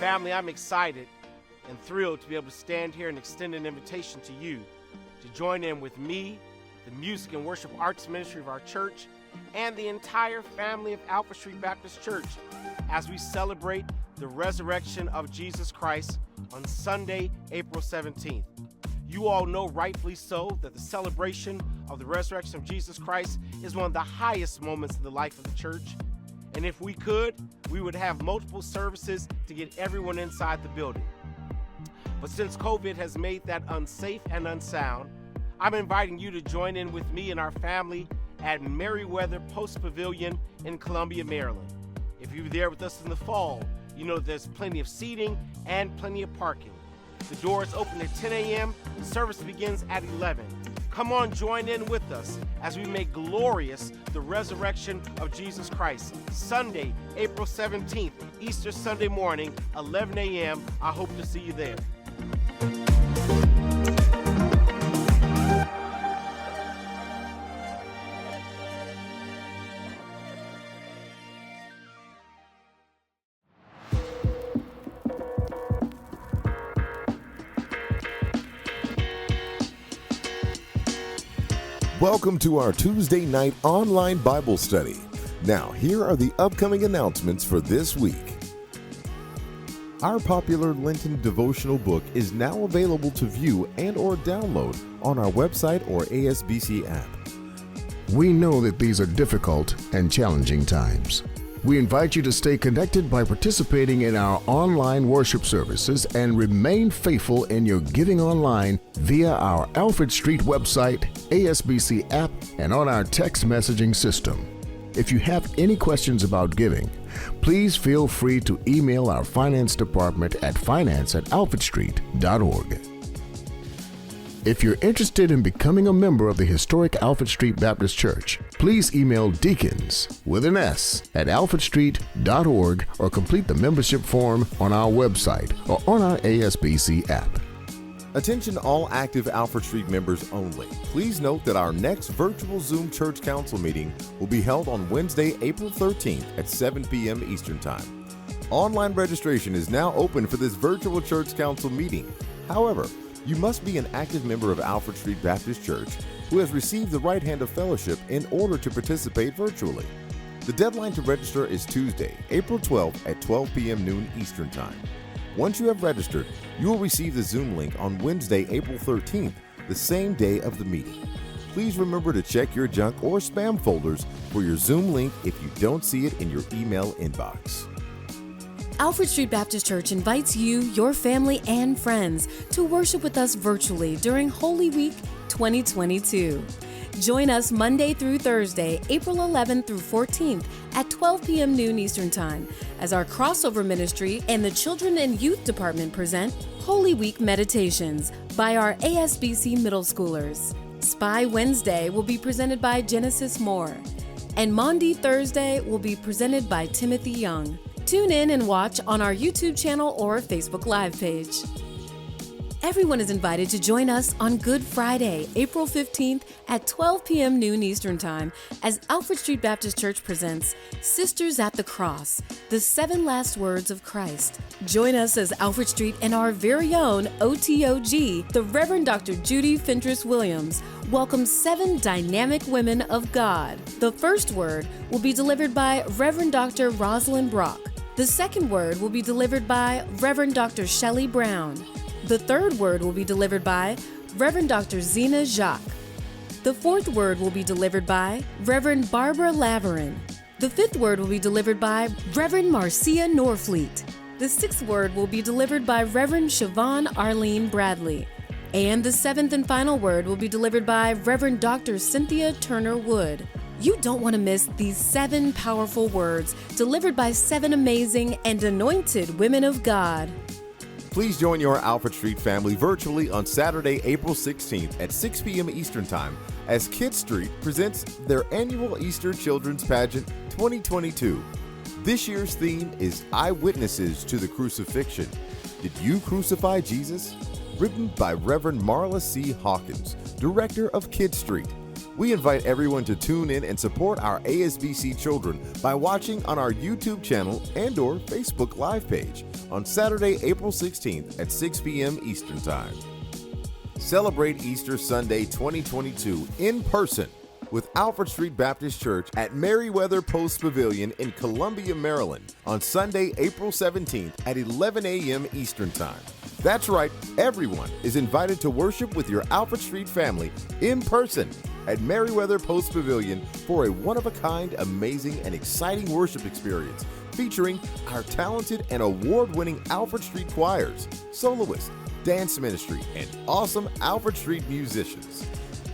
Family, I'm excited and thrilled to be able to stand here and extend an invitation to you to join in with me, the music and worship arts ministry of our church, and the entire family of Alfred Street Baptist Church as we celebrate the resurrection of Jesus Christ on Sunday, April 17th. You all know, rightfully so, that the celebration of the resurrection of Jesus Christ is one of the highest moments in the life of the church. And if we could, we would have multiple services to get everyone inside the building. But since COVID has made that unsafe and unsound, I'm inviting you to join in with me and our family at Merriweather Post Pavilion in Columbia, Maryland. If you were there with us in the fall, you know there's plenty of seating and plenty of parking. The doors open at 10 a.m., the service begins at 11. Come on, join in with us as we make glorious the resurrection of Jesus Christ. Sunday, April 17th, Easter Sunday morning, 11 a.m. I hope to see you there. Welcome to our Tuesday night online Bible study. Now, here are the upcoming announcements for this week. Our popular Lenten devotional book is now available to view and or download on our website or ASBC app. We know that these are difficult and challenging times. We invite you to stay connected by participating in our online worship services and remain faithful in your giving online via our Alfred Street website, ASBC app, and on our text messaging system. If you have any questions about giving, please feel free to email our finance department at finance@alfredstreet.org. If you're interested in becoming a member of the historic Alfred Street Baptist Church, please email deacons with an S at alfredstreet.org or complete the membership form on our website or on our ASBC app. Attention all active Alfred Street members only. Please note that our next virtual Zoom Church Council meeting will be held on Wednesday, April 13th at 7 p.m. Eastern Time. Online registration is now open for this virtual Church Council meeting. However, you must be an active member of Alfred Street Baptist Church who has received the right hand of fellowship in order to participate virtually. The deadline to register is Tuesday, April 12th at 12 p.m. noon Eastern Time. Once you have registered, you will receive the Zoom link on Wednesday, April 13th, the same day of the meeting. Please remember to check your junk or spam folders for your Zoom link if you don't see it in your email inbox. Alfred Street Baptist Church invites you, your family, and friends to worship with us virtually during Holy Week 2022. Join us Monday through Thursday, April 11th through 14th at 12 p.m. noon Eastern Time as our crossover ministry and the Children and Youth Department present Holy Week Meditations by our ASBC middle schoolers. Spy Wednesday will be presented by Genesis Moore, and Maundy Thursday will be presented by Timothy Young. Tune in and watch on our YouTube channel or Facebook Live page. Everyone is invited to join us on Good Friday, April 15th at 12 p.m. noon Eastern Time as Alfred Street Baptist Church presents Sisters at the Cross, the 7 Last Words of Christ. Join us as Alfred Street and our very own OTOG, the Reverend Dr. Judy Fentress Williams, welcomes 7 dynamic women of God. The first word will be delivered by Reverend Dr. Rosalind Brock. The second word will be delivered by Reverend Dr. Shelley Brown. The third word will be delivered by Reverend Dr. Zena Jacques. The fourth word will be delivered by Reverend Barbara Laverin. The fifth word will be delivered by Reverend Marcia Norfleet. The sixth word will be delivered by Reverend Siobhan Arlene Bradley. And the seventh and final word will be delivered by Reverend Dr. Cynthia Turner Wood. You don't want to miss these 7 powerful words delivered by 7 amazing and anointed women of God. Please join your Alfred Street family virtually on Saturday, April 16th at 6 p.m. Eastern Time as Acute Street presents their annual Easter Children's Pageant 2022. This year's theme is Eyewitnesses to the Crucifixion. Did you crucify Jesus? Written by Reverend Marla C. Hawkins, Director of Acute Street. We invite everyone to tune in and support our ASBC children by watching on our YouTube channel and/or Facebook Live page on Saturday, April 16th at 6 p.m. Eastern Time. Celebrate Easter Sunday 2022 in person with Alfred Street Baptist Church at Merriweather Post Pavilion in Columbia, Maryland on Sunday, April 17th at 11 a.m. Eastern Time. That's right, everyone is invited to worship with your Alfred Street family in person at Merriweather Post Pavilion for a one-of-a-kind, amazing, and exciting worship experience featuring our talented and award-winning Alfred Street choirs, soloists, dance ministry, and awesome Alfred Street musicians.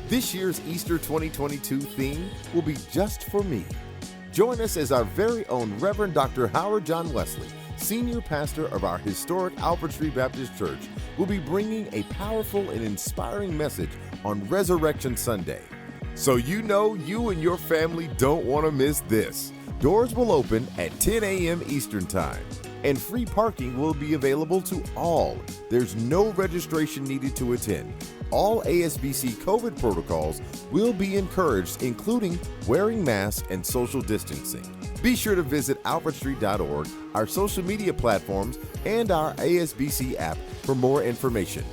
This year's Easter 2022 theme will be Just for Me. Join us as our very own Reverend Dr. Howard John Wesley, Senior Pastor of our historic Alfred Street Baptist Church, will be bringing a powerful and inspiring message on Resurrection Sunday. So you know you and your family don't want to miss this. Doors will open at 10 a.m. Eastern Time, and free parking will be available to all. There's no registration needed to attend. All ASBC COVID protocols will be encouraged, including wearing masks and social distancing. Be sure to visit alfredstreet.org, our social media platforms, and our ASBC app for more information.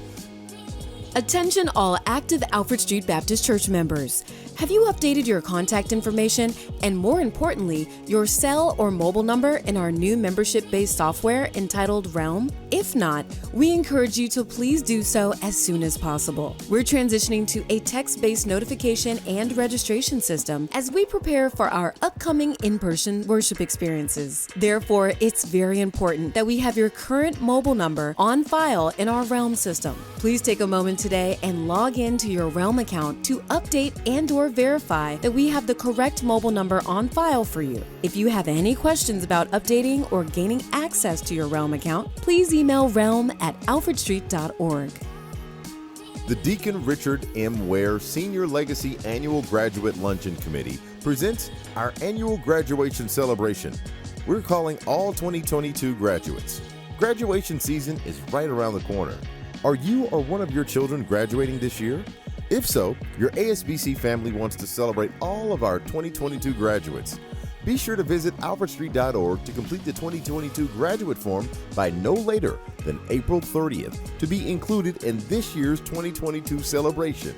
Attention all active Alfred Street Baptist Church members. Have you updated your contact information and, more importantly, your cell or mobile number in our new membership-based software entitled Realm? If not, we encourage you to please do so as soon as possible. We're transitioning to a text-based notification and registration system as we prepare for our upcoming in-person worship experiences. Therefore, it's very important that we have your current mobile number on file in our Realm system. Please take a moment today and log in to your Realm account to update and/or verify that we have the correct mobile number on file for you. If you have any questions about updating or gaining access to your Realm account, please email realm@alfredstreet.org. The Deacon Richard M. Ware Senior Legacy Annual Graduate Luncheon Committee presents our annual graduation celebration. We're calling all 2022 graduates. Graduation season is right around the corner. Are you or one of your children graduating this year? If so, your ASBC family wants to celebrate all of our 2022 graduates. Be sure to visit alfredstreet.org to complete the 2022 graduate form by no later than April 30th to be included in this year's 2022 celebration.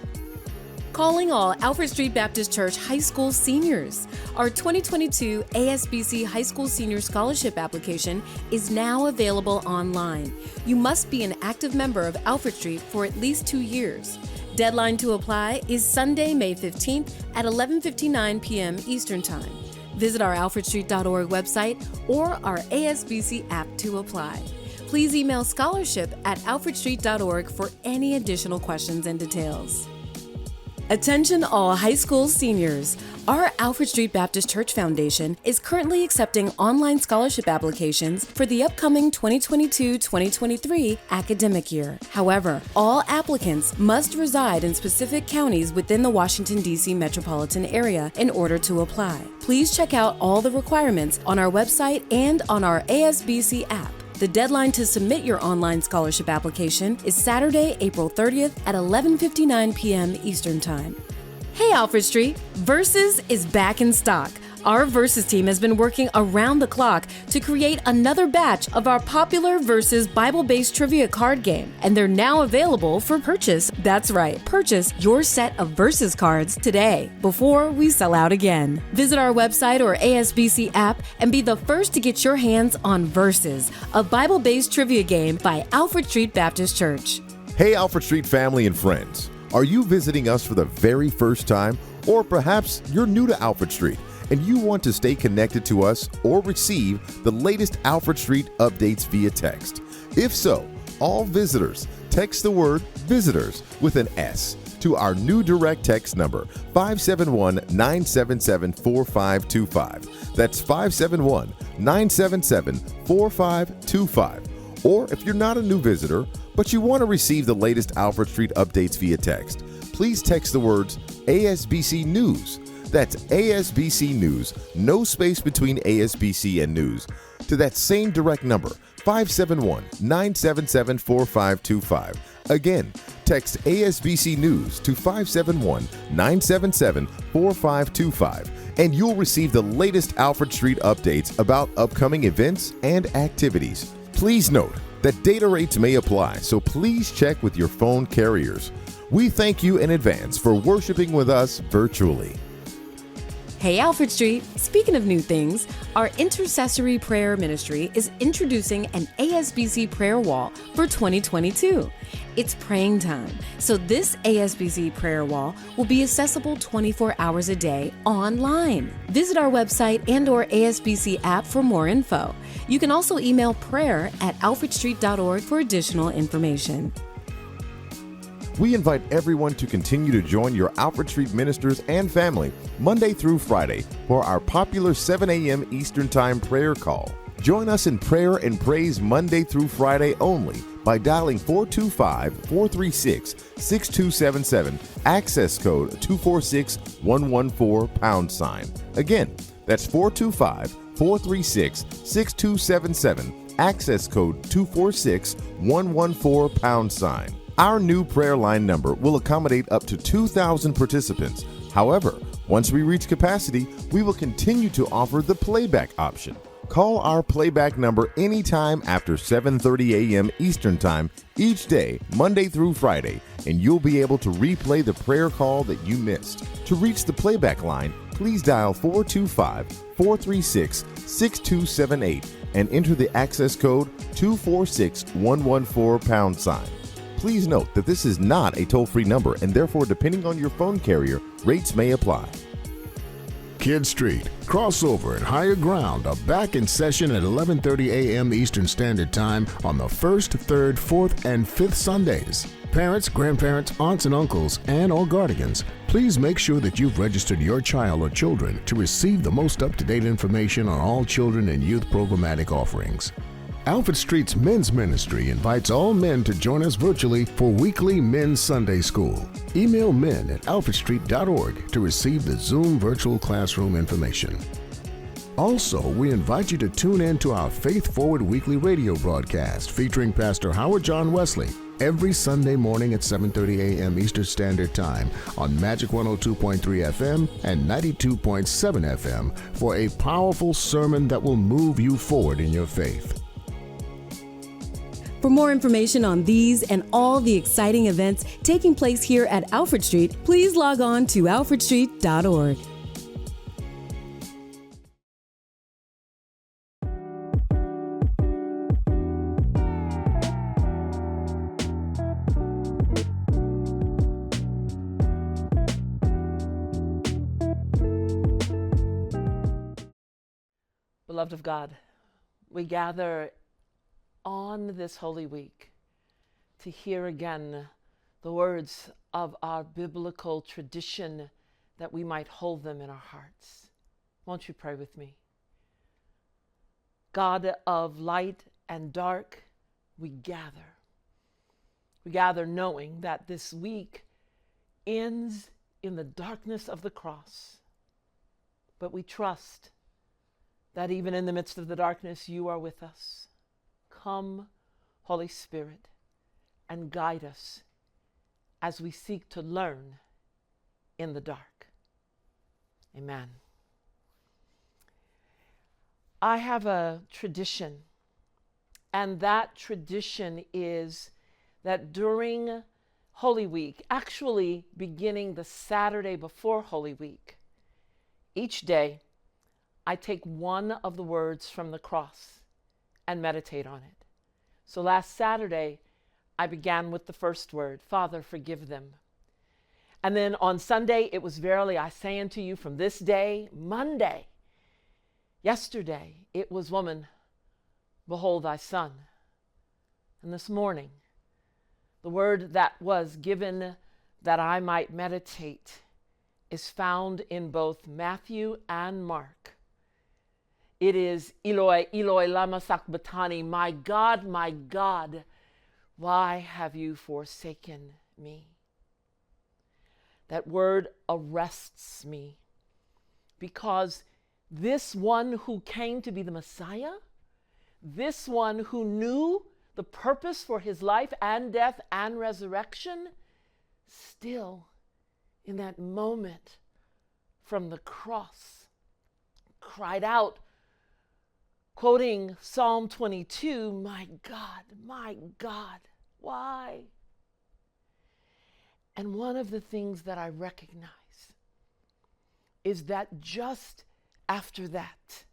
Calling all Alfred Street Baptist Church high school seniors. Our 2022 ASBC High School Senior Scholarship application is now available online. You must be an active member of Alfred Street for at least 2 years. Deadline to apply is Sunday, May 15th at 11:59 p.m. Eastern Time. Visit our alfredstreet.org website or our ASBC app to apply. Please email scholarship@alfredstreet.org for any additional questions and details. Attention all high school seniors. Our Alfred Street Baptist Church Foundation is currently accepting online scholarship applications for the upcoming 2022-2023 academic year. However, all applicants must reside in specific counties within the Washington, D.C. metropolitan area in order to apply. Please check out all the requirements on our website and on our ASBC app. The deadline to submit your online scholarship application is Saturday, April 30th at 11:59 p.m. Eastern Time. Hey Alfred Street, Versus is back in stock. Our Versus team has been working around the clock to create another batch of our popular Versus Bible-based trivia card game, and they're now available for purchase. That's right, purchase your set of Versus cards today before we sell out again. Visit our website or ASBC app and be the first to get your hands on Versus, a Bible-based trivia game by Alfred Street Baptist Church. Hey Alfred Street family and friends, are you visiting us for the very first time? Or perhaps you're new to Alfred Street and you want to stay connected to us or receive the latest Alfred Street updates via text. If so, all visitors, text the word visitors with an S to our new direct text number 571-977-4525. That's 571-977-4525. Or if you're not a new visitor, but you want to receive the latest Alfred Street updates via text, please text the words ASBC News. That's ASBC News, no space between ASBC and News, to that same direct number, 571-977-4525. Again, text ASBC News to 571-977-4525, and you'll receive the latest Alfred Street updates about upcoming events and activities. Please note that data rates may apply, so please check with your phone carriers. We thank you in advance for worshiping with us virtually. Hey Alfred Street, speaking of new things, our intercessory prayer ministry is introducing an ASBC prayer wall for 2022. It's praying time, so this ASBC prayer wall will be accessible 24 hours a day online. Visit our website and/or ASBC app for more info. You can also email prayer@alfredstreet.org for additional information. We invite everyone to continue to join your Alfred Street ministers and family Monday through Friday for our popular 7 a.m. Eastern Time prayer call. Join us in prayer and praise Monday through Friday only by dialing 425-436-6277, access code 246114 #. Again, that's 425-436-6277, access code 246114 #. Our new prayer line number will accommodate up to 2,000 participants. However, once we reach capacity, we will continue to offer the playback option. Call our playback number anytime after 7:30 a.m. Eastern Time each day, Monday through Friday, and you'll be able to replay the prayer call that you missed. To reach the playback line, please dial 425-436-6278 and enter the access code 246114 #. Please note that this is not a toll-free number, and therefore, depending on your phone carrier, rates may apply. Kid Street, Crossover, and Higher Ground are back in session at 11:30 a.m. Eastern Standard Time on the 1st, 3rd, 4th, and 5th Sundays. Parents, grandparents, aunts and uncles, and/or guardians, please make sure that you've registered your child or children to receive the most up-to-date information on all children and youth programmatic offerings. Alfred Street's Men's Ministry invites all men to join us virtually for weekly Men's Sunday School. Email men@alfredstreet.org to receive the Zoom virtual classroom information. Also, we invite you to tune in to our Faith Forward weekly radio broadcast featuring Pastor Howard John Wesley every Sunday morning at 7:30 a.m. Eastern Standard Time on Magic 102.3 FM and 92.7 FM for a powerful sermon that will move you forward in your faith. For more information on these and all the exciting events taking place here at Alfred Street, please log on to alfredstreet.org. Beloved of God, we gather on this Holy Week to hear again the words of our biblical tradition that we might hold them in our hearts. Won't you pray with me? God of light and dark, we gather. We gather knowing that this week ends in the darkness of the cross. But we trust that even in the midst of the darkness, you are with us. Come, Holy Spirit, and guide us as we seek to learn in the dark. Amen. I have a tradition, and that tradition is that during Holy Week, actually beginning the Saturday before Holy Week, each day I take one of the words from the cross and meditate on it. So last Saturday, I began with the first word, Father, forgive them. And then on Sunday, it was verily I say unto you from this day, Monday. Yesterday, it was woman, behold thy son. And this morning, the word that was given that I might meditate is found in both Matthew and Mark. It is Eloi, Eloi, lama sabachthani, my God, why have you forsaken me? That word arrests me because this one who came to be the Messiah, this one who knew the purpose for his life and death and resurrection, still in that moment from the cross, cried out, quoting Psalm 22, my God, why? And one of the things that I recognize is that just after that,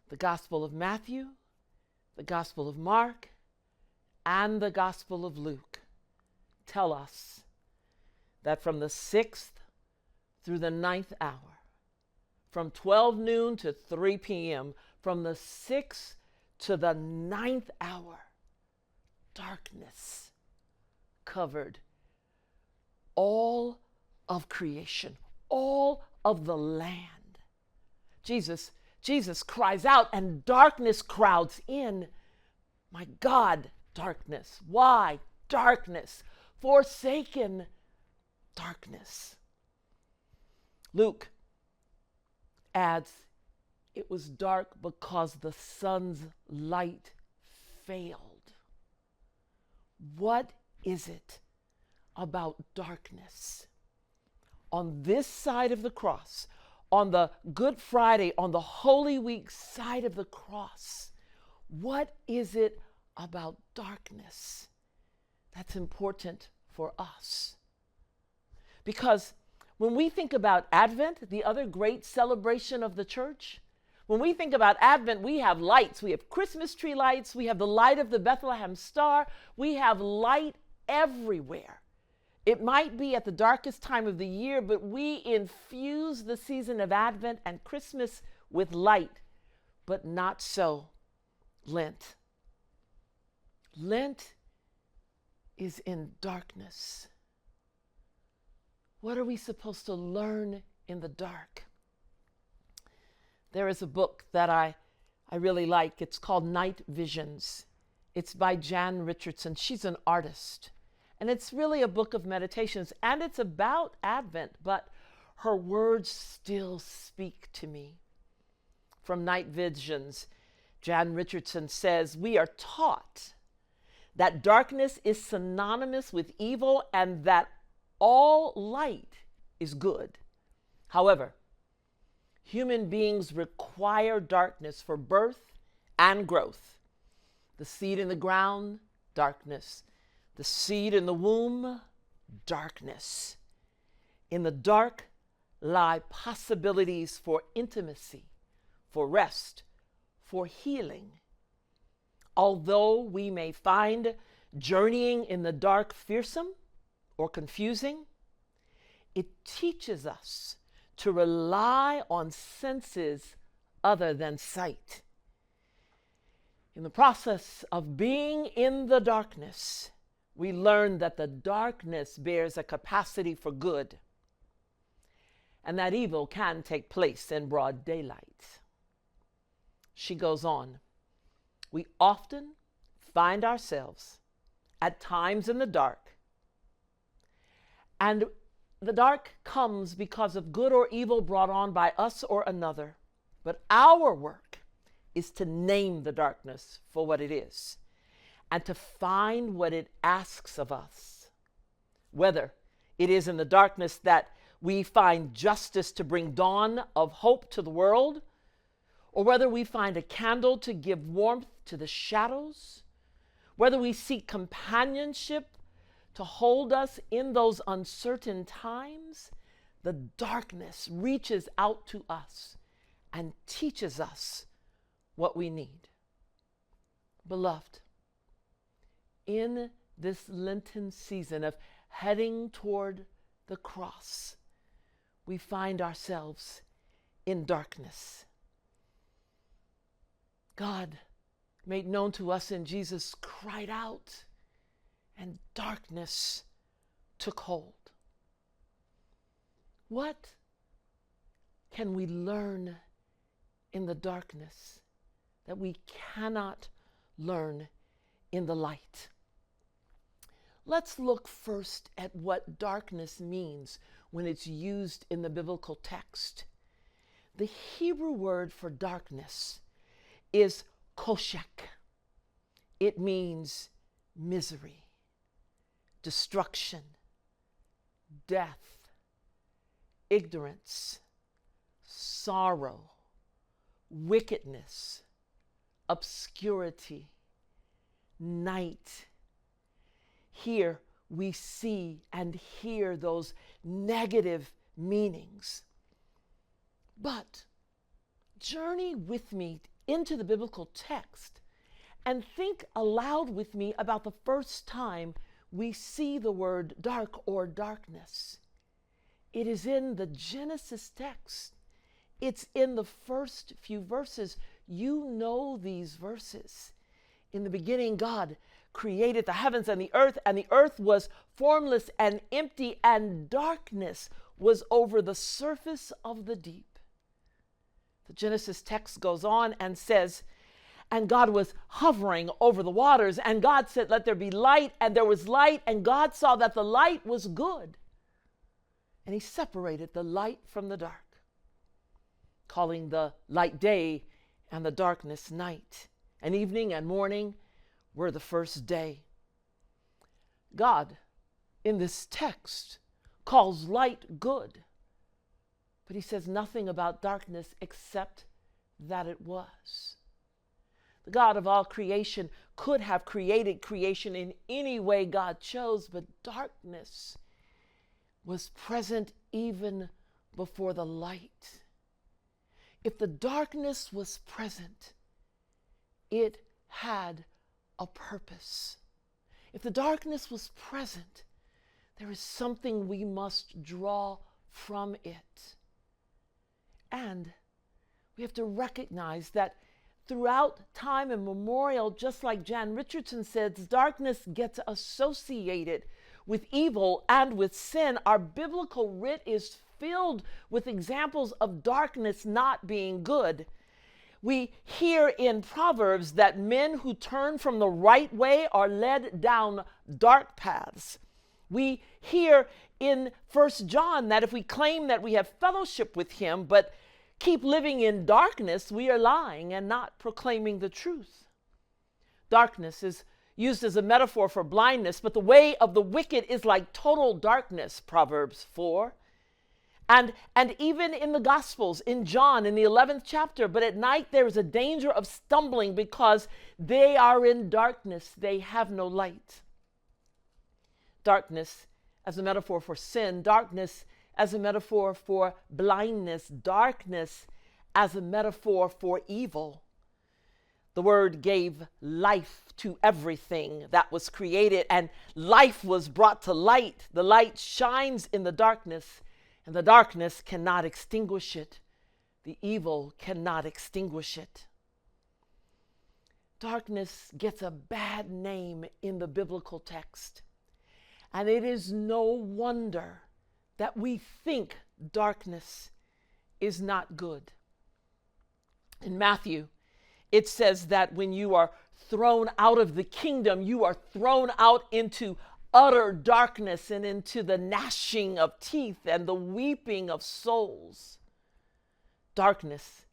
the Gospel of Matthew, the Gospel of Mark, and the Gospel of Luke tell us that from the 6th through the 9th hour, from 12 noon to 3 p.m., from the 6th to the 9th hour, darkness covered all of creation, all of the land. Jesus cries out and darkness crowds in. My God, darkness. Why? Darkness. Forsaken darkness. Luke adds, it was dark because the sun's light failed. What is it about darkness on this side of the cross, on the Good Friday, on the Holy Week side of the cross? What is it about darkness that's important for us? Because when we think about Advent, the other great celebration of the church, when we think about Advent, we have lights. We have Christmas tree lights. We have the light of the Bethlehem star. We have light everywhere. It might be at the darkest time of the year, but we infuse the season of Advent and Christmas with light, but not so Lent. Lent is in darkness. What are we supposed to learn in the dark? There is a book that I really like. It's called Night Visions. It's by Jan Richardson. She's an artist. And it's really a book of meditations. And it's about Advent, but her words still speak to me. From Night Visions, Jan Richardson says, we are taught that darkness is synonymous with evil and that all light is good. However, human beings require darkness for birth and growth. The seed in the ground, darkness. The seed in the womb, darkness. In the dark lie possibilities for intimacy, for rest, for healing. Although we may find journeying in the dark fearsome or confusing, it teaches us to rely on senses other than sight. In the process of being in the darkness, we learn that the darkness bears a capacity for good and that evil can take place in broad daylight. She goes on, we often find ourselves at times in the dark, and the dark comes because of good or evil brought on by us or another. But our work is to name the darkness for what it is and to find what it asks of us. Whether it is in the darkness that we find justice to bring dawn of hope to the world, or whether we find a candle to give warmth to the shadows, whether we seek companionship to hold us in those uncertain times, the darkness reaches out to us and teaches us what we need. Beloved, in this Lenten season of heading toward the cross, we find ourselves in darkness. God, made known to us in Jesus, cried out, and darkness took hold. What can we learn in the darkness that we cannot learn in the light? Let's look first at what darkness means when it's used in the biblical text. The Hebrew word for darkness is koshek. It means misery, destruction, death, ignorance, sorrow, wickedness, obscurity, night. Here we see and hear those negative meanings. But journey with me into the biblical text and think aloud with me about the first time we see the word dark or darkness. It is in the Genesis text. It's in the first few verses. You know these verses. In the beginning, God created the heavens and the earth was formless and empty, and darkness was over the surface of the deep. The Genesis text goes on and says, and God was hovering over the waters, and God said, let there be light, and there was light, and God saw that the light was good. And he separated the light from the dark, calling the light day and the darkness night. And evening and morning were the first day. God, in this text, calls light good, but he says nothing about darkness except that it was. The God of all creation could have created creation in any way God chose, but darkness was present even before the light. If the darkness was present, it had a purpose. If the darkness was present, there is something we must draw from it. And we have to recognize that throughout time immemorial, just like Jan Richardson says, darkness gets associated with evil and with sin. Our biblical writ is filled with examples of darkness not being good. We hear in Proverbs that men who turn from the right way are led down dark paths. We hear in 1 John that if we claim that we have fellowship with him but keep living in darkness, we are lying and not proclaiming the truth. Darkness is used as a metaphor for blindness, but the way of the wicked is like total darkness, Proverbs 4. And even in the Gospels, in John, in the 11th chapter, but at night there is a danger of stumbling because they are in darkness. They have no light. Darkness as a metaphor for sin, darkness as a metaphor for blindness, darkness as a metaphor for evil. The Word gave life to everything that was created, and life was brought to light. The light shines in the darkness, and the darkness cannot extinguish it. The evil cannot extinguish it. Darkness gets a bad name in the biblical text, and it is no wonder that we think darkness is not good. In Matthew, it says that when you are thrown out of the kingdom, you are thrown out into utter darkness and into the gnashing of teeth and the weeping of souls. Darkness.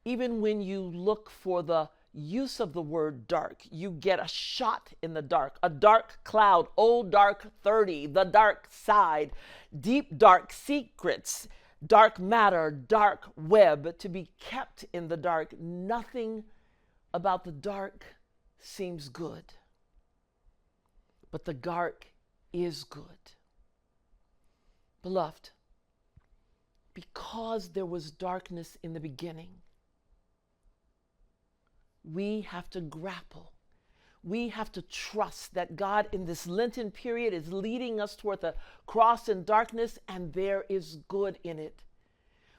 Even when you look for the use of the word dark, you get a shot in the dark, a dark cloud, old dark 30, the dark side, deep dark secrets, dark matter, dark web, to be kept in the dark. Nothing about the dark seems good. But the dark is good. Beloved, because there was darkness in the beginning, we have to grapple. We have to trust that God in this Lenten period is leading us toward the cross in darkness, and there is good in it.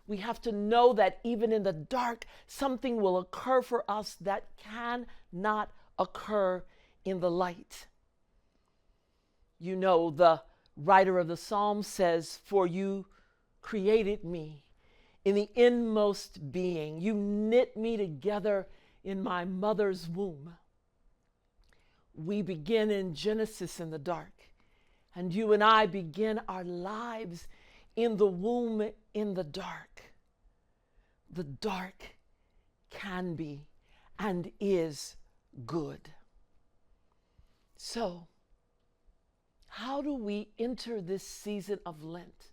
We have to know that even in the dark, something will occur for us that cannot occur in the light. You know, the writer of the Psalm says, "For you created me in the inmost being. You knit me together in my mother's womb." We begin in Genesis in the dark, and you and I begin our lives in the womb in the dark. The dark can be and is good. So, how do we enter this season of Lent?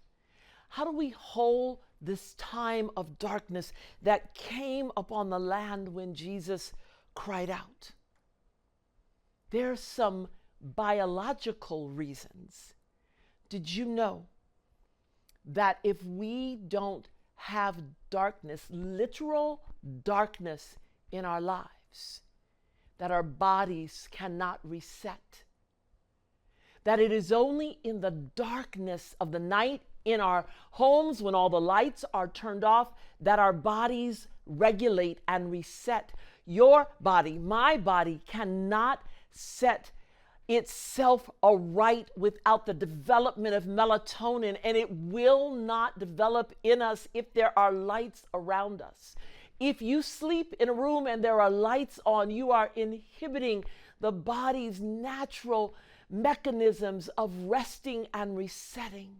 How do we hold this time of darkness that came upon the land when Jesus cried out? There are some biological reasons. Did you know that if we don't have darkness, literal darkness in our lives, that our bodies cannot reset? That it is only in the darkness of the night in our homes when all the lights are turned off that our bodies regulate and reset. Your body, my body, cannot set itself aright without the development of melatonin, and it will not develop in us if there are lights around us. If you sleep in a room and there are lights on, you are inhibiting the body's natural mechanisms of resting and resetting.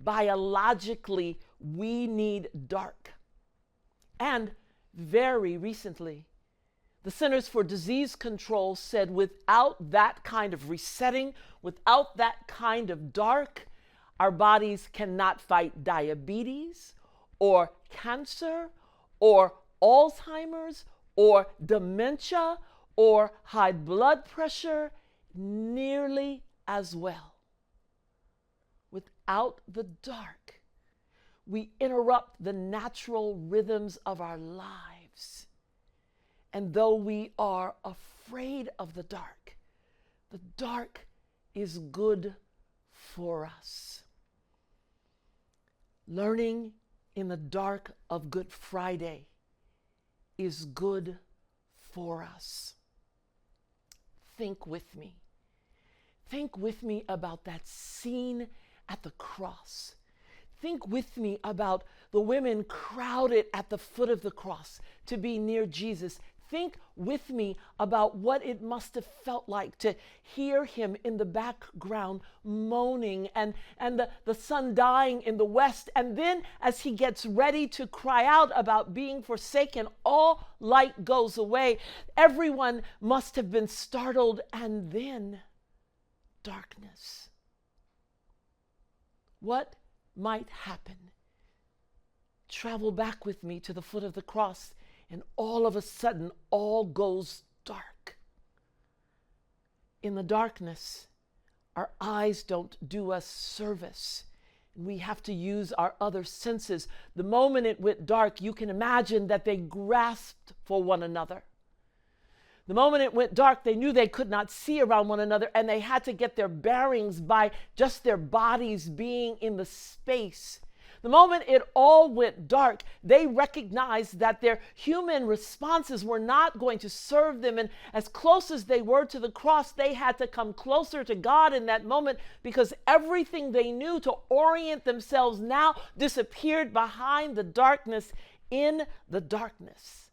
Biologically, we need dark. And very recently, the Centers for Disease Control said without that kind of resetting, without that kind of dark, our bodies cannot fight diabetes or cancer or Alzheimer's or dementia or high blood pressure nearly as well. Without the dark, we interrupt the natural rhythms of our lives. And though we are afraid of the dark is good for us. Learning in the dark of Good Friday is good for us. Think with me. Think with me about that scene at the cross. Think with me about the women crowded at the foot of the cross to be near Jesus. Think with me about what it must have felt like to hear him in the background moaning and the sun dying in the west. And then as he gets ready to cry out about being forsaken, all light goes away. Everyone must have been startled, and then darkness. What might happen? Travel back with me to the foot of the cross, and all of a sudden, all goes dark. In the darkness, our eyes don't do us service. We have to use our other senses. The moment it went dark, you can imagine that they grasped for one another. The moment it went dark, they knew they could not see around one another, and they had to get their bearings by just their bodies being in the space. The moment it all went dark, they recognized that their human responses were not going to serve them. And as close as they were to the cross, they had to come closer to God in that moment, because everything they knew to orient themselves now disappeared behind the darkness. In the darkness,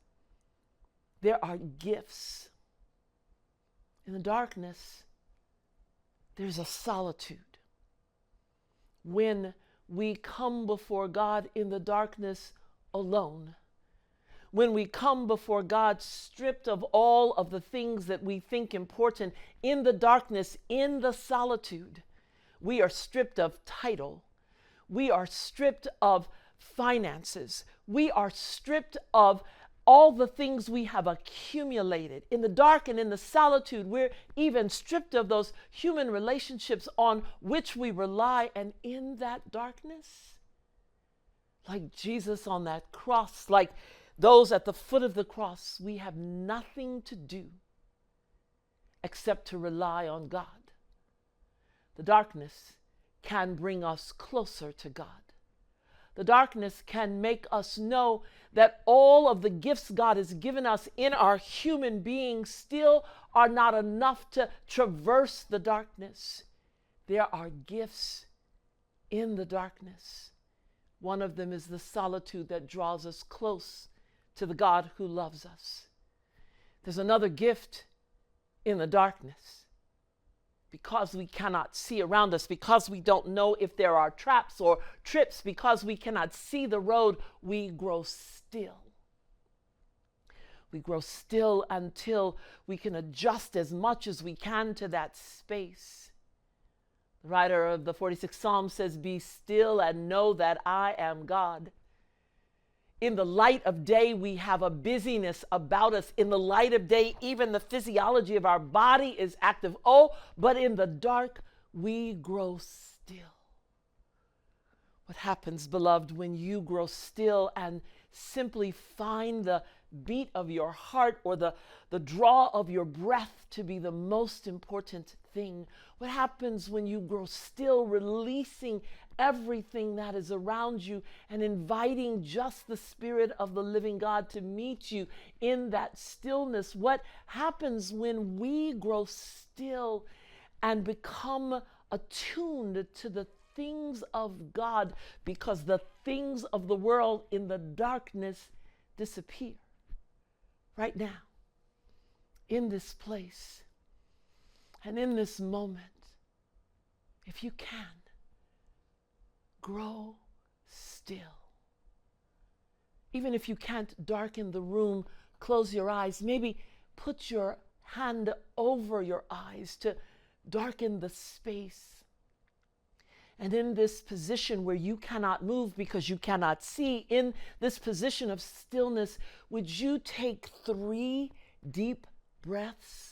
there are gifts. In the darkness, there's a solitude. When we come before God in the darkness alone, when we come before God stripped of all of the things that we think important, in the darkness, in the solitude, we are stripped of title. We are stripped of finances. We are stripped of all the things we have accumulated. In the dark and in the solitude, we're even stripped of those human relationships on which we rely. And in that darkness, like Jesus on that cross, like those at the foot of the cross, we have nothing to do except to rely on God. The darkness can bring us closer to God. The darkness can make us know that all of the gifts God has given us in our human being still are not enough to traverse the darkness. There are gifts in the darkness. One of them is the solitude that draws us close to the God who loves us. There's another gift in the darkness. Because we cannot see around us, because we don't know if there are traps or trips, because we cannot see the road, we grow still. We grow still until we can adjust as much as we can to that space. The writer of the 46th Psalm says, "Be still and know that I am God." In the light of day, we have a busyness about us. In the light of day, even the physiology of our body is active. Oh, but in the dark, we grow still. What happens, beloved, when you grow still and simply find the beat of your heart or the draw of your breath to be the most important thing? What happens when you grow still, releasing everything that is around you and inviting just the Spirit of the living God to meet you in that stillness? What happens when we grow still and become attuned to the things of God, because the things of the world in the darkness disappear? Right now, in this place and in this moment, if you can, grow still. Even if you can't darken the room, close your eyes. Maybe put your hand over your eyes to darken the space. And in this position where you cannot move because you cannot see, in this position of stillness, would you take 3 deep breaths?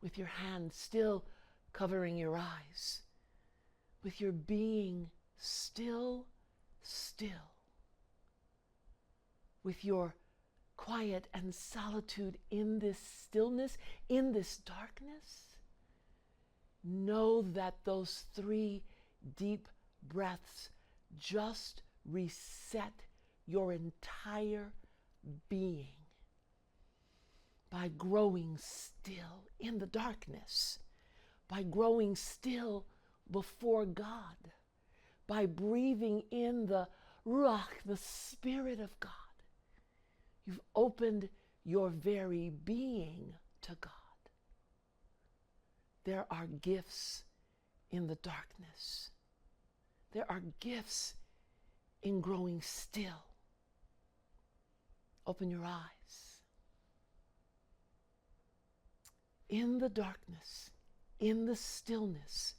With your hand still covering your eyes, with your being still, with your quiet and solitude in this stillness, in this darkness, know that those 3 deep breaths just reset your entire being. By growing still in the darkness, by growing still before God, by breathing in the Ruach, the Spirit of God, you've opened your very being to God. There are gifts in the darkness. There are gifts in growing still. Open your eyes. In the darkness, in the stillness,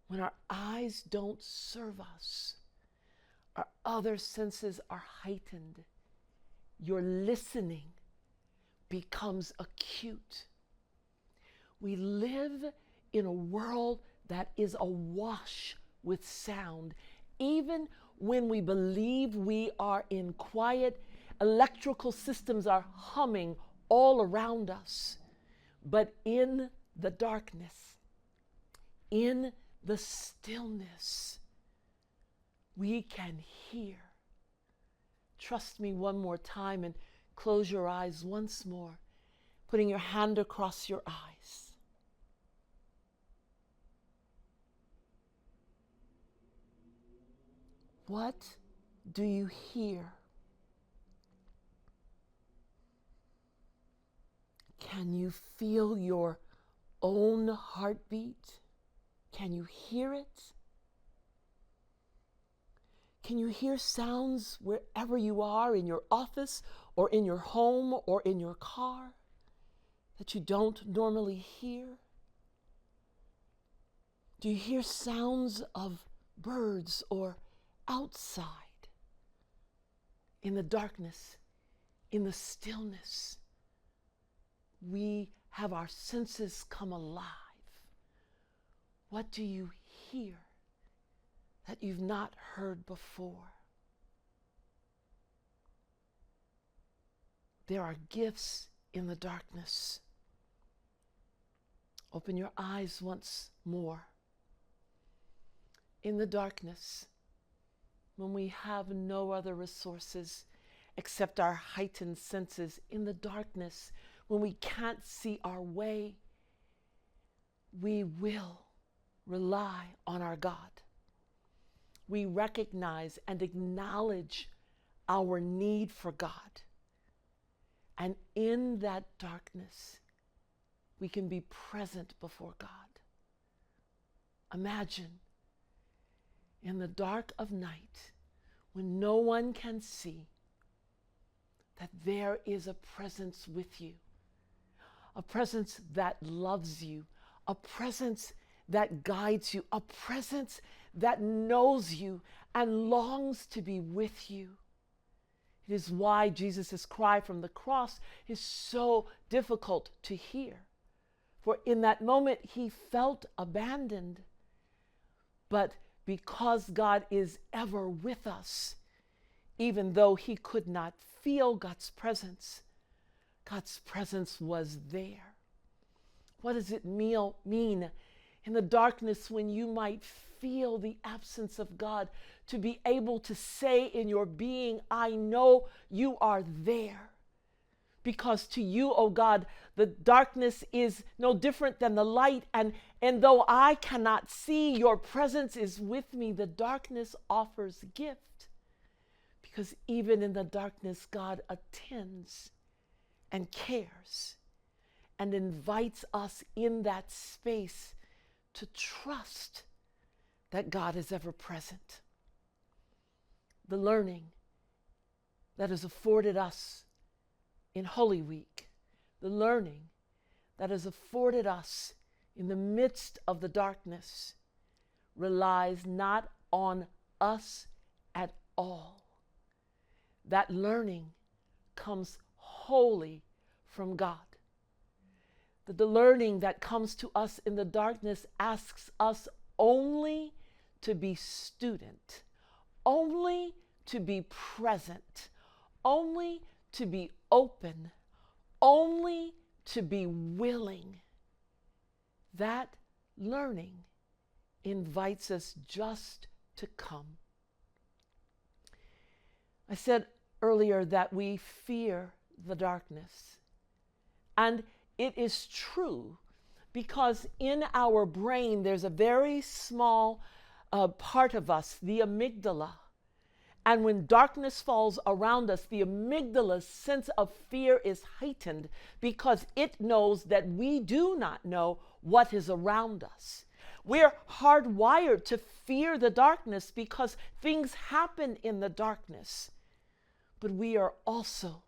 when our eyes don't serve us, our other senses are heightened. Your listening becomes acute. We live in a world that is awash with sound. Even when we believe we are in quiet, electrical systems are humming all around us. But in the darkness, in the stillness, we can hear. Trust me one more time and close your eyes once more, putting your hand across your eyes. What do you hear? Can you feel your own heartbeat? Can you hear it? Can you hear sounds wherever you are, in your office or in your home or in your car, that you don't normally hear? Do you hear sounds of birds or outside? In the darkness, in the stillness, we have our senses come alive. What do you hear that you've not heard before? There are gifts in the darkness. Open your eyes once more. In the darkness, when we have no other resources except our heightened senses, in the darkness, when we can't see our way, we will rely on our God. we recognize and acknowledge our need for God. And in that darkness, we can be present before God. Imagine in the dark of night, when no one can see, that there is a presence with you, a presence that loves you, a presence that guides you, a presence that knows you and longs to be with you. It is why Jesus' cry from the cross is so difficult to hear. For in that moment, he felt abandoned. But because God is ever with us, even though he could not feel God's presence was there. What does it mean in the darkness when you might feel the absence of God, to be able to say in your being, I know you are there? Because to you, oh God, the darkness is no different than the light. And though I cannot see, your presence is with me. The darkness offers gift. Because even in the darkness, God attends and cares and invites us in that space to trust that God is ever present. The learning that is afforded us in Holy Week, the learning that is afforded us in the midst of the darkness, relies not on us at all. That learning comes wholly from God. The learning that comes to us in the darkness asks us only to be student, only to be present, only to be open, only to be willing. That learning invites us just to come. I said earlier that we fear the darkness. And it is true, because in our brain there's a very small part of us, the amygdala. And when darkness falls around us, the amygdala's sense of fear is heightened because it knows that we do not know what is around us. We're hardwired to fear the darkness because things happen in the darkness. But we are also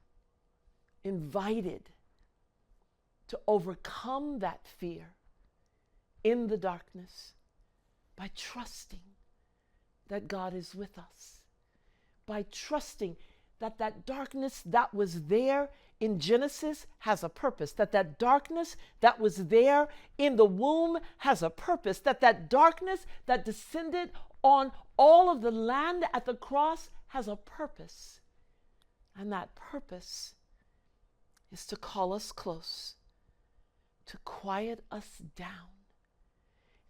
invited to overcome that fear in the darkness by trusting that God is with us, by trusting that that darkness that was there in Genesis has a purpose, that that darkness that was there in the womb has a purpose, that that darkness that descended on all of the land at the cross has a purpose. And that purpose is to call us close, to quiet us down,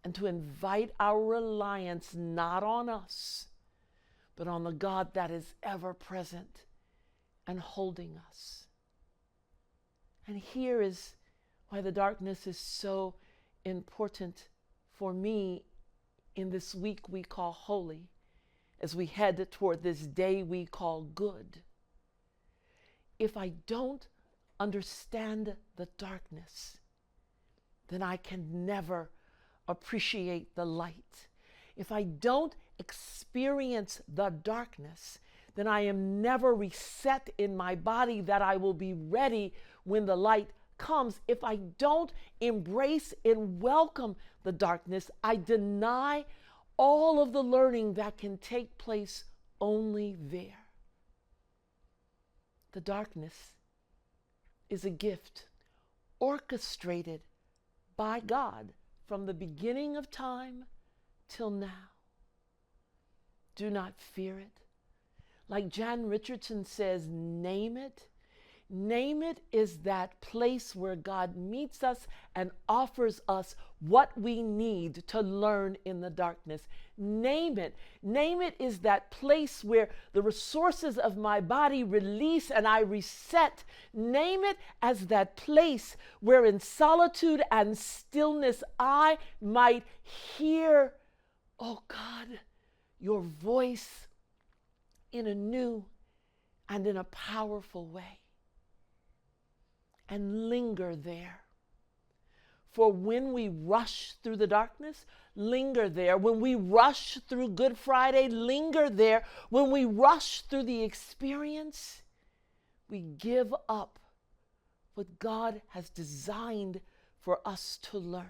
and to invite our reliance not on us, but on the God that is ever present and holding us. And here is why the darkness is so important for me in this week we call holy, as we head toward this day we call good. If I don't understand the darkness, then I can never appreciate the light. If I don't experience the darkness, then I am never reset in my body that I will be ready when the light comes. If I don't embrace and welcome the darkness, I deny all of the learning that can take place only there. The darkness is a gift orchestrated by God from the beginning of time till now. Do not fear it. Like Jan Richardson says, name it. Name it is that place where God meets us and offers us what we need to learn in the darkness. Name it. Name it is that place where the resources of my body release and I reset. Name it as that place where in solitude and stillness I might hear, oh God, your voice in a new and in a powerful way. And linger there. For when we rush through the darkness, linger there. When we rush through Good Friday, linger there. When we rush through the experience, we give up what God has designed for us to learn.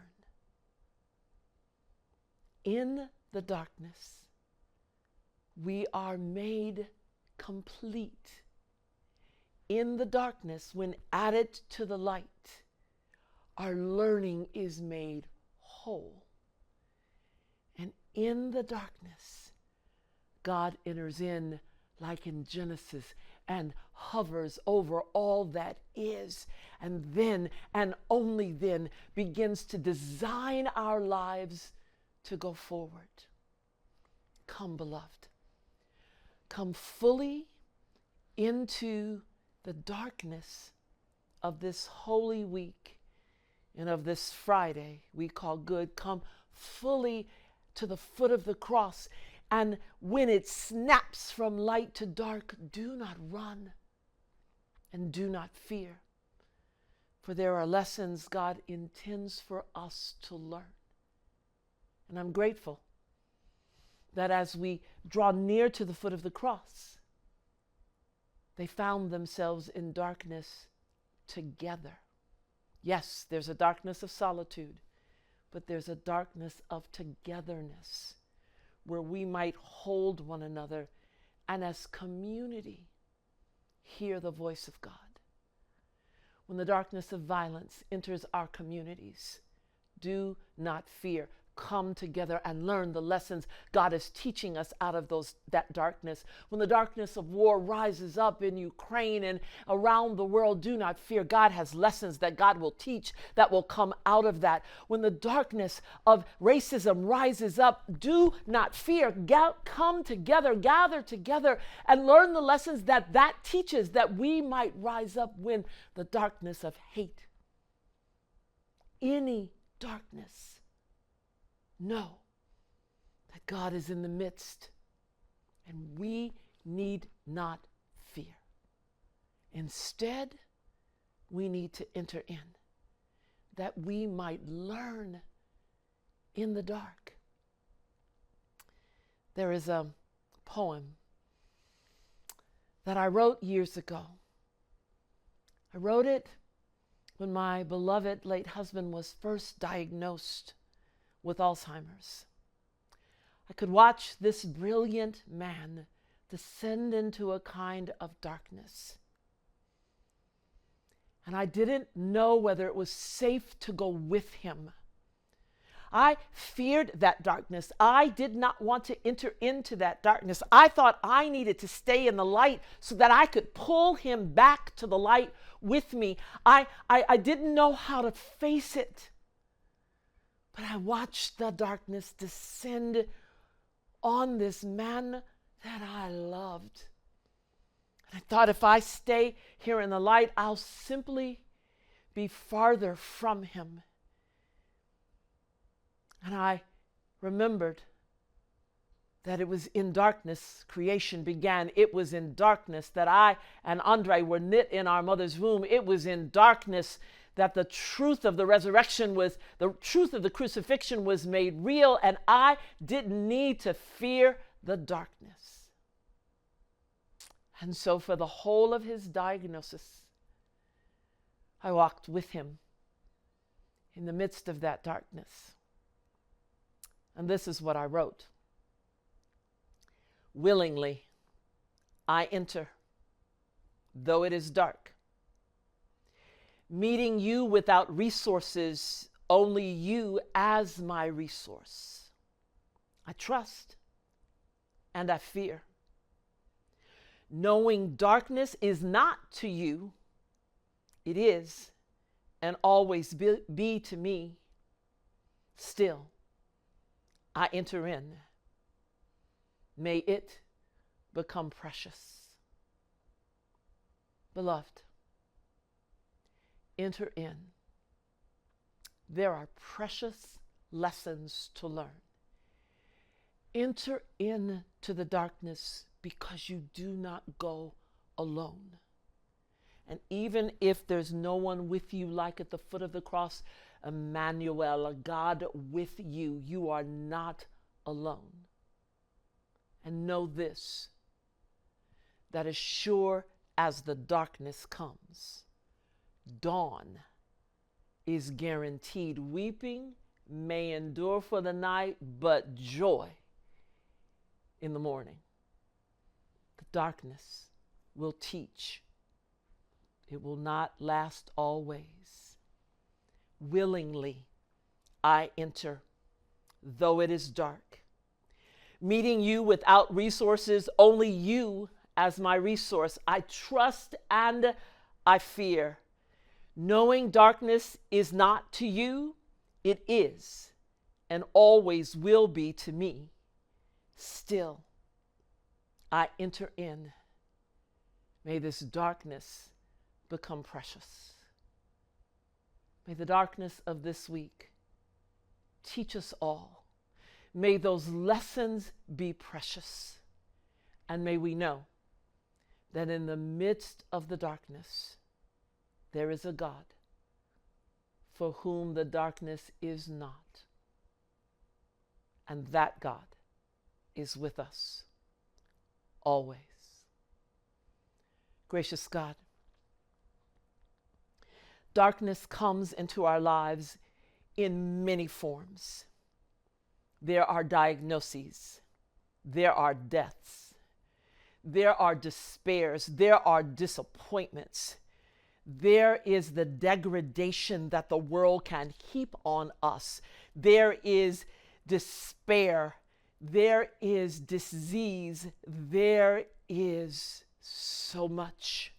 In the darkness, we are made complete. In the darkness, when added to the light, our learning is made whole. And in the darkness, God enters in like in Genesis and hovers over all that is, and then, and only then, begins to design our lives to go forward. Come, beloved. Come fully into the darkness of this holy week and of this Friday we call good. Come fully to the foot of the cross. And when it snaps from light to dark, do not run and do not fear. For there are lessons God intends for us to learn. And I'm grateful that as we draw near to the foot of the cross, they found themselves in darkness together. Yes, there's a darkness of solitude, but there's a darkness of togetherness where we might hold one another and as community hear the voice of God. When the darkness of violence enters our communities, do not fear. Come together and learn the lessons God is teaching us out of that darkness. When the darkness of war rises up in Ukraine and around the world, do not fear. God has lessons that God will teach that will come out of that. When the darkness of racism rises up, do not fear. Come together, gather together, and learn the lessons that teaches, that we might rise up when the darkness of hate, any darkness, know that God is in the midst, and we need not fear. Instead, we need to enter in, that we might learn in the dark. There is a poem that I wrote years ago. I wrote it when my beloved late husband was first diagnosed with Alzheimer's. I could watch this brilliant man descend into a kind of darkness. And I didn't know whether it was safe to go with him. I feared that darkness. I did not want to enter into that darkness. I thought I needed to stay in the light so that I could pull him back to the light with me. I didn't know how to face it. But I watched the darkness descend on this man that I loved. And I thought, if I stay here in the light, I'll simply be farther from him. And I remembered that it was in darkness creation began. It was in darkness that I and Andre were knit in our mother's womb. It was in darkness that the truth of the resurrection the truth of the crucifixion was made real, and I didn't need to fear the darkness. And so for the whole of his diagnosis, I walked with him in the midst of that darkness. And this is what I wrote. Willingly I enter, though it is dark. Meeting you without resources, only you as my resource. I trust and I fear. Knowing darkness is not to you, it is and always be to me. Still, I enter in. May it become precious. Beloved, enter in. There are precious lessons to learn. Enter into the darkness because you do not go alone. And even if there's no one with you, like at the foot of the cross, Emmanuel, a God with you, you are not alone. And know this, that as sure as the darkness comes, dawn is guaranteed. Weeping may endure for the night, but joy in the morning. The darkness will teach. It will not last always. Willingly I enter, though it is dark. Meeting you without resources, only you as my resource. I trust and I fear. Knowing darkness is not to you, it is and always will be to me. Still, I enter in. May this darkness become precious. May the darkness of this week teach us all. May those lessons be precious. And may we know that in the midst of the darkness, there is a God for whom the darkness is not. And that God is with us always. Gracious God, darkness comes into our lives in many forms. There are diagnoses, there are deaths, there are despairs, there are disappointments. There is the degradation that the world can heap on us. There is despair. There is disease. There is so much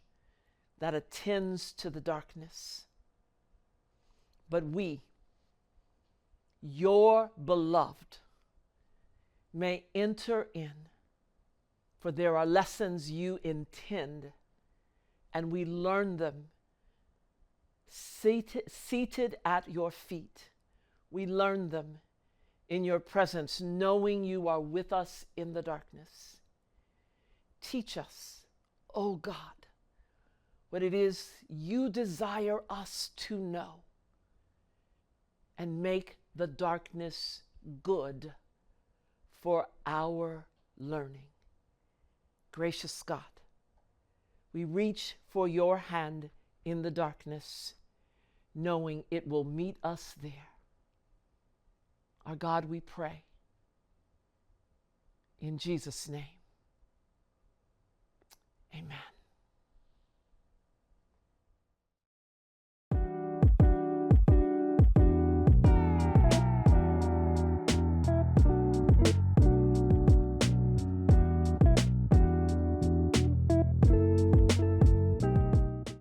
that attends to the darkness. But we, your beloved, may enter in, for there are lessons you intend, and we learn them seated at your feet. We learn them in your presence, knowing you are with us in the darkness. Teach us, O God, what it is you desire us to know, and make the darkness good for our learning. Gracious God, we reach for your hand in the darkness, knowing it will meet us there. Our God, we pray in Jesus' name. Amen.